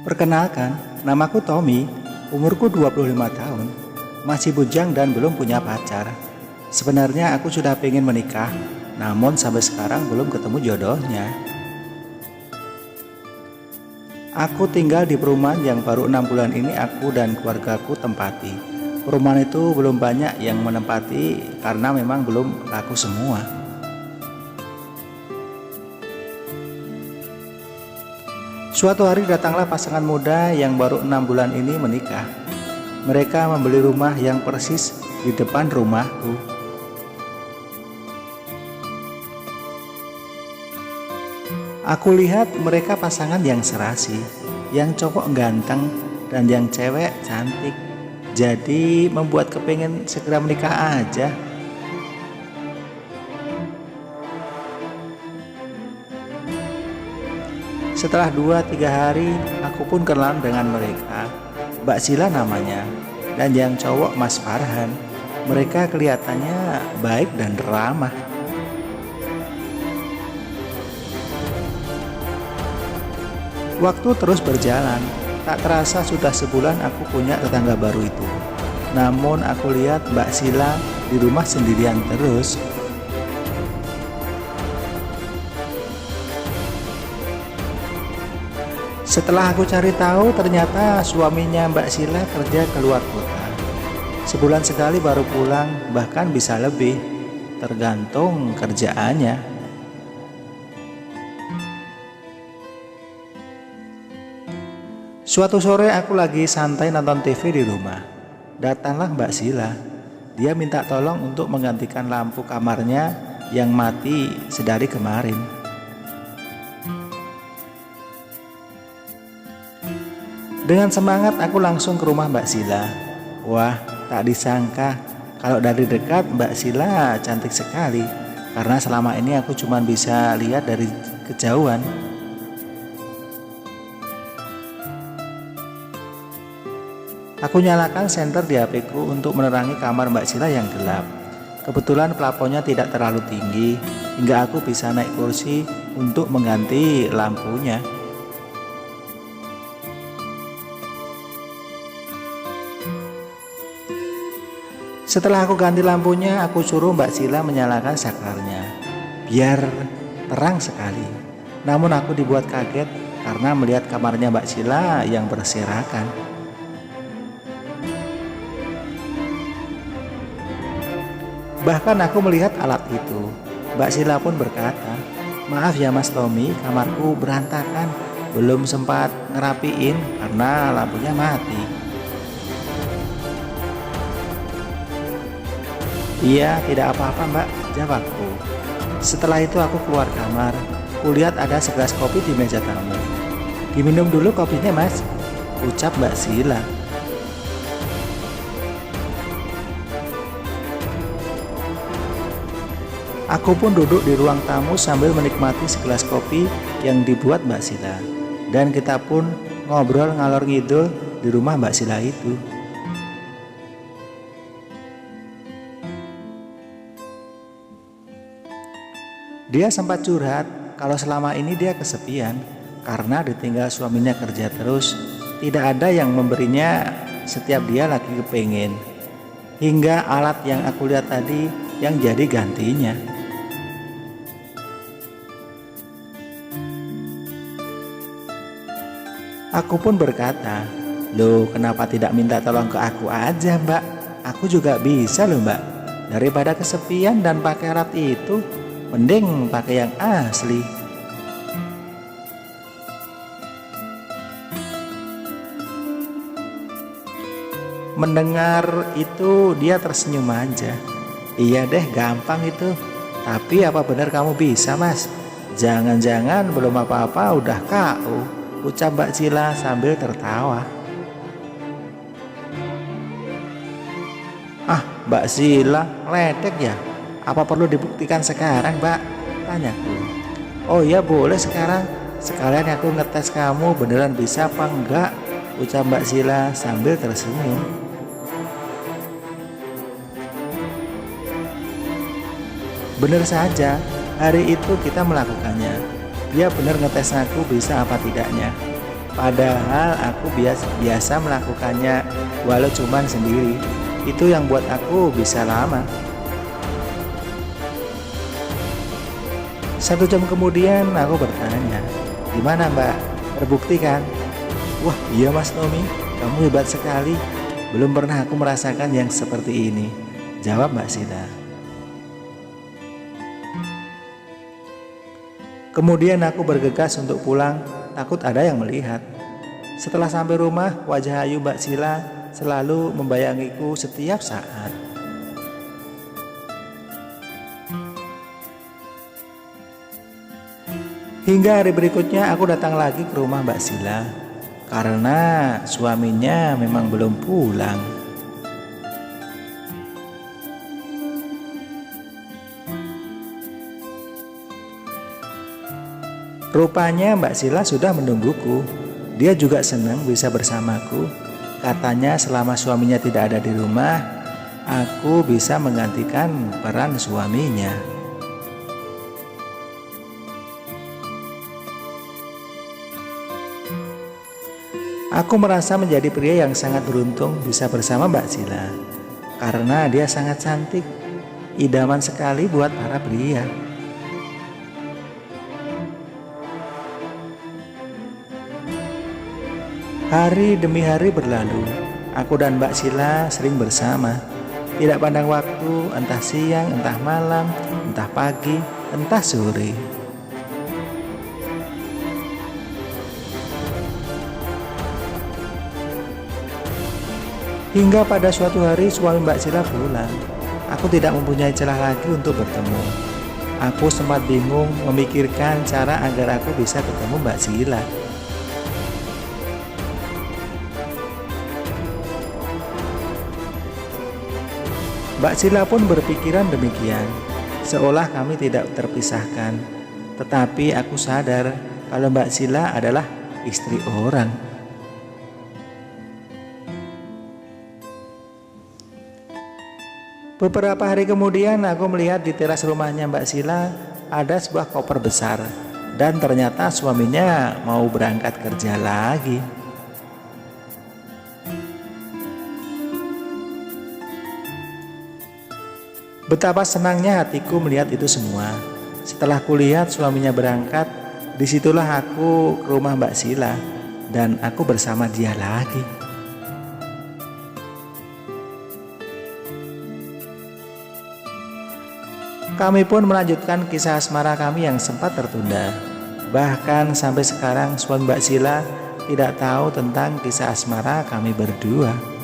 Perkenalkan, namaku Tommy, umurku 25 tahun, masih bujang dan belum punya pacar. Sebenarnya aku sudah pengen menikah, namun sampai sekarang belum ketemu jodohnya. Aku tinggal di perumahan yang baru 6 bulan ini aku dan keluargaku tempati. Perumahan itu belum banyak yang menempati karena memang belum laku semua. Suatu hari datanglah pasangan muda yang baru 6 bulan ini menikah. Mereka membeli rumah yang persis di depan rumahku. Aku lihat mereka pasangan yang serasi, yang cowok ganteng dan yang cewek cantik. Jadi membuat kepengen segera menikah aja. Setelah 2-3 hari, aku pun kenalan dengan mereka. Mbak Sila namanya, dan yang cowok Mas Farhan. Mereka kelihatannya baik dan ramah. Waktu terus berjalan, tak terasa sudah sebulan aku punya tetangga baru itu. Namun aku lihat Mbak Sila di rumah sendirian terus. Setelah aku cari tahu, ternyata suaminya Mbak Sila kerja keluar kota. Sebulan sekali baru pulang, bahkan bisa lebih, tergantung kerjaannya. Suatu sore aku lagi santai nonton TV di rumah. Datanglah Mbak Sila. Dia minta tolong untuk menggantikan lampu kamarnya yang mati sedari kemarin. Dengan semangat aku langsung ke rumah Mbak Sila. Wah, tak disangka kalau dari dekat Mbak Sila cantik sekali. Karena selama ini aku cuma bisa lihat dari kejauhan. Aku nyalakan senter di HP-ku untuk menerangi kamar Mbak Sila yang gelap. Kebetulan plafonnya tidak terlalu tinggi hingga aku bisa naik kursi untuk mengganti lampunya. Setelah aku ganti lampunya, aku suruh Mbak Sila menyalakan saklarnya, biar terang sekali. Namun aku dibuat kaget karena melihat kamarnya Mbak Sila yang berserakan. Bahkan aku melihat alat itu. Mbak Sila pun berkata, "Maaf ya Mas Tommy, kamarku berantakan. Belum sempat ngerapiin karena lampunya mati." "Iya, tidak apa-apa Mbak," jawabku. Setelah itu aku keluar kamar. Kulihat ada segelas kopi di meja tamu. "Diminum dulu kopinya Mas," ucap Mbak Sila. Aku pun duduk di ruang tamu sambil menikmati segelas kopi yang dibuat Mbak Sila. Dan kita pun ngobrol ngalor ngidul di rumah Mbak Sila itu. Dia sempat curhat kalau selama ini dia kesepian karena ditinggal suaminya kerja terus. Tidak ada yang memberinya setiap dia lagi kepengen. Hingga alat yang aku lihat tadi yang jadi gantinya. Aku pun berkata, "Loh, kenapa tidak minta tolong ke aku aja Mbak? Aku juga bisa loh Mbak. Daripada kesepian dan pakai alat itu, mending pakai yang asli." Mendengar itu dia tersenyum aja. "Iya deh, gampang itu. Tapi apa benar kamu bisa Mas? Jangan-jangan belum apa-apa udah KO," ucap Mbak Sila sambil tertawa. "Ah, Mbak Sila, ledek ya? Apa perlu dibuktikan sekarang Mbak?" tanyaku. "Oh ya boleh sekarang. Sekalian aku ngetes kamu beneran bisa apa enggak," ucap Mbak Sila sambil tersenyum. Bener saja, hari itu kita melakukannya. Dia benar ngetes aku bisa apa tidaknya. Padahal aku biasa melakukannya walau cuman sendiri. Itu yang buat aku bisa lama. 1 jam kemudian aku bertanya, "Gimana Mbak? Terbukti kan?" "Wah iya Mas Tommy, kamu hebat sekali. Belum pernah aku merasakan yang seperti ini," jawab Mbak Sila. Kemudian aku bergegas untuk pulang, takut ada yang melihat. Setelah sampai rumah, wajah ayu Mbak Sila selalu membayangiku setiap saat. Hingga hari berikutnya aku datang lagi ke rumah Mbak Sila karena suaminya memang belum pulang. Rupanya Mbak Sila sudah menungguku. Dia juga senang bisa bersamaku. Katanya selama suaminya tidak ada di rumah, aku bisa menggantikan peran suaminya. Aku merasa menjadi pria yang sangat beruntung bisa bersama Mbak Sila, karena dia sangat cantik, idaman sekali buat para pria. Hari demi hari berlalu, aku dan Mbak Sila sering bersama. Tidak pandang waktu, entah siang, entah malam, entah pagi, entah sore. Hingga pada suatu hari suami Mbak Sila pulang. Aku tidak mempunyai celah lagi untuk bertemu. Aku sempat bingung memikirkan cara agar aku bisa ketemu Mbak Sila. Mbak Sila pun berpikiran demikian, seolah kami tidak terpisahkan. Tetapi aku sadar kalau Mbak Sila adalah istri orang. Beberapa hari kemudian aku melihat di teras rumahnya Mbak Sila ada sebuah koper besar, dan ternyata suaminya mau berangkat kerja lagi. Betapa senangnya hatiku melihat itu semua. Setelah kulihat suaminya berangkat, disitulah aku ke rumah Mbak Sila dan aku bersama dia lagi. Kami pun melanjutkan kisah asmara kami yang sempat tertunda. Bahkan sampai sekarang suami Mbak Sila tidak tahu tentang kisah asmara kami berdua.